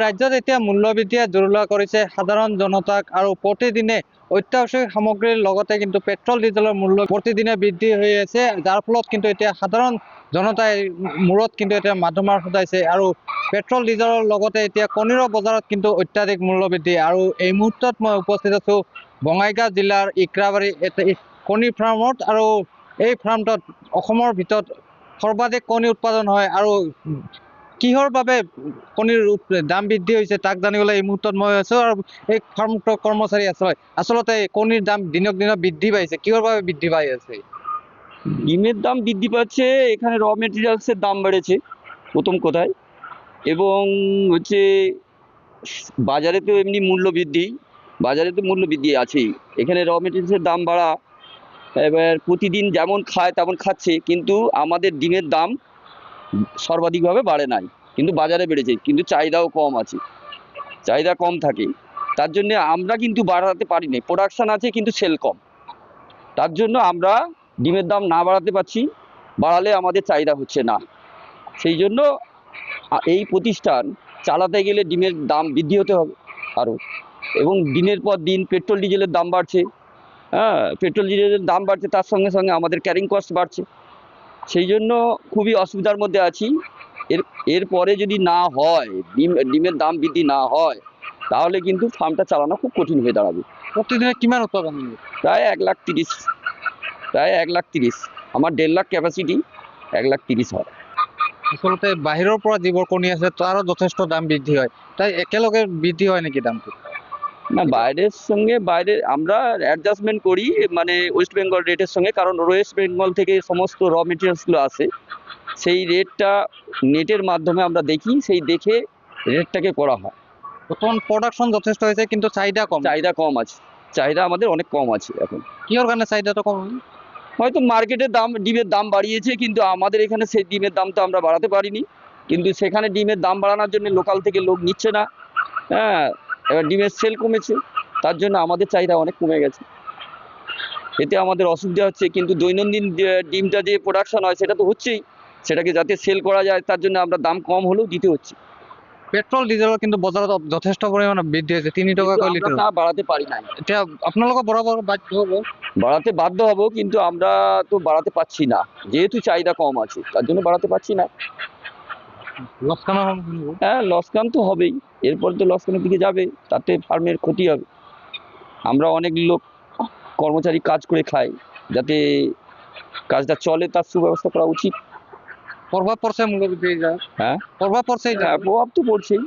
ৰাজ্যত এতিয়া মূল্যবৃদ্ধিয়ে জুৰুলা কৰিছে সাধাৰণ জনতাক আৰু প্ৰতিদিনে অত্যাৱশ্যক সামগ্ৰীৰ লগতে কিন্তু পেট্ৰল ডিজেলৰ মূল্য প্ৰতিদিনে বৃদ্ধি হৈ আছে, যাৰ ফলত কিন্তু এতিয়া সাধাৰণ জনতাই মূৰত কিন্তু এতিয়া মাধমাৰ ফুটাইছে। আৰু পেট্ৰল ডিজেলৰ লগতে এতিয়া কণীৰো বজাৰত কিন্তু অত্যাধিক মূল্য বৃদ্ধি। আৰু এই মুহূৰ্তত মই উপস্থিত আছো বঙাইগাঁও জিলাৰ ইক্ৰাবাৰী কণী ফাৰ্মত। আৰু এই ফাৰ্মটোত অসমৰ ভিতৰত সৰ্বাধিক কণী উৎপাদন হয়। আৰু কিহৰ বাবে কণীৰ দাম বৃদ্ধি হৈছে তাক জানিবলৈ এই মুহূৰ্তত মই আছো। আৰু এই ফাৰ্মটোৰ কৰ্মচাৰী আছে। আচলতে কণীৰ দাম দিনক দিনে বৃদ্ধি পাইছে, কিহৰ বাবে বৃদ্ধি পাই আছে? ডিমের দাম বৃদ্ধি পাচ্ছে, এখানে র মেটেরিয়ালসের দাম বেড়েছে প্রথম কথায়, এবং হচ্ছে বাজারে তো এমনি মূল্য বৃদ্ধি আছেই। এখানে র মেটেরিয়ালসের দাম বাড়া, এবার প্রতিদিন যেমন খায় তেমন খাচ্ছে, কিন্তু আমাদের ডিমের দাম সর্বাধিকভাবে বাড়ে নাই, কিন্তু বাজারে বেড়েছে, কিন্তু চাহিদাও কম আছে, চাহিদা কম থাকে। তার জন্য আমরা কিন্তু বাড়াতে পারি না, প্রোডাকশান আছে কিন্তু সেল কম। তার জন্য আমরা ডিমের দাম না বাড়াতে পারছি, বাড়ালে আমাদের চাহিদা হচ্ছে না। সেই জন্য এই প্রতিষ্ঠান চালাতে গেলে ডিমের দাম বৃদ্ধি হতে হবে আরও। এবং দিনের পর দিন পেট্রোল ডিজেলের দাম বাড়ছে। পেট্রোল ডিজেলের দাম বাড়ছে, তার সঙ্গে সঙ্গে আমাদের ক্যারিং কস্ট বাড়ছে। সেই জন্য খুবই অসুবিধার মধ্যে আছি। এরপরে যদি না হয়, ডিমের দাম বৃদ্ধি না হয়, তাহলে কিন্তু ফার্মটা চালানো খুব কঠিন হয়ে দাঁড়াবে। প্রতিদিনে কিমান উৎপাদন হবে? প্রায় 1,30,000, প্রায় 1,30,000। আমার 1.5 লাখ ক্যাপাসিটি, 1,30,000 হয়। আচলতে বাহিৰৰ পৰা যিবোৰ কণী আছে তাৰো যথেষ্ট দাম বৃদ্ধি হয়, তাই একেলগে বৃদ্ধি হয় নেকি দামটো? না, বাইরের সঙ্গে আমরা অ্যাডজাস্টমেন্ট করি, মানে ওয়েস্ট বেঙ্গল রেটের সঙ্গে, কারণ ওয়েস্ট বেঙ্গল থেকে সমস্ত র মেটেরিয়ালসগুলো আসে। সেই রেটটা নেটের মাধ্যমে আমরা দেখি, সেই দেখে রেটটাকে করা হয়। বর্তমান প্রোডাকশন যথেষ্ট হয়েছে কিন্তু চাহিদা কম। চাহিদা কম আছে, চাহিদা আমাদের অনেক কম আছে এখন। কিহর কারণে চাহিদাটা কম? হয়তো মার্কেটের দাম, ডিমের দাম বাড়িয়েছে, কিন্তু আমাদের এখানে সেই ডিমের দামটা আমরা বাড়াতে পারিনি। কিন্তু সেখানে ডিমের দাম বাড়ানোর জন্য লোকাল থেকে লোক নিচ্ছে না। এবার ডিমের সেল কমেছে, তার জন্য আমাদের চাহিদা অনেক কমে গেছে। এতে আমাদের অসুবিধা হচ্ছে, কিন্তু দৈনন্দিন ডিমটা যে প্রোডাকশন হয় সেটা তো হচ্ছেই, সেটাকে যাতে সেল করা যায় তার জন্য আমরা দাম কম হলেও দিতে হচ্ছে। পেট্রোল ডিজেলৰ কিন্তু বজাৰত যথেষ্ট পৰিমাণে বৃদ্ধি হৈছে, 3 টকাকৈ লিটাৰ। না, বাড়াতে পারি না। এতিয়া আপোনালোকৰ বরাবর বাধ্য হ'ব? বাড়াতে বাধ্য হব, কিন্তু আমরা তো বাড়াতে পারছি না, যেহেতু চাহিদা কম আছে তার জন্য বাড়াতে পারছি না। লোকসানের সম্মুখীন হ'ব। লসকান তো হবেই, এরপর তো লসকানের দিকে যাবে, তাতে ফার্মের ক্ষতি হবে। আমরা অনেক লোক কর্মচারী কাজ করে খাই, যাতে কাজটা চলে তার সুব্যবস্থা করা উচিত। প্রভাব পড়ছে মূল্যবৃদ্ধি? হ্যাঁ, প্রভাব পড়ছে। প্রভাব তো পড়ছেই।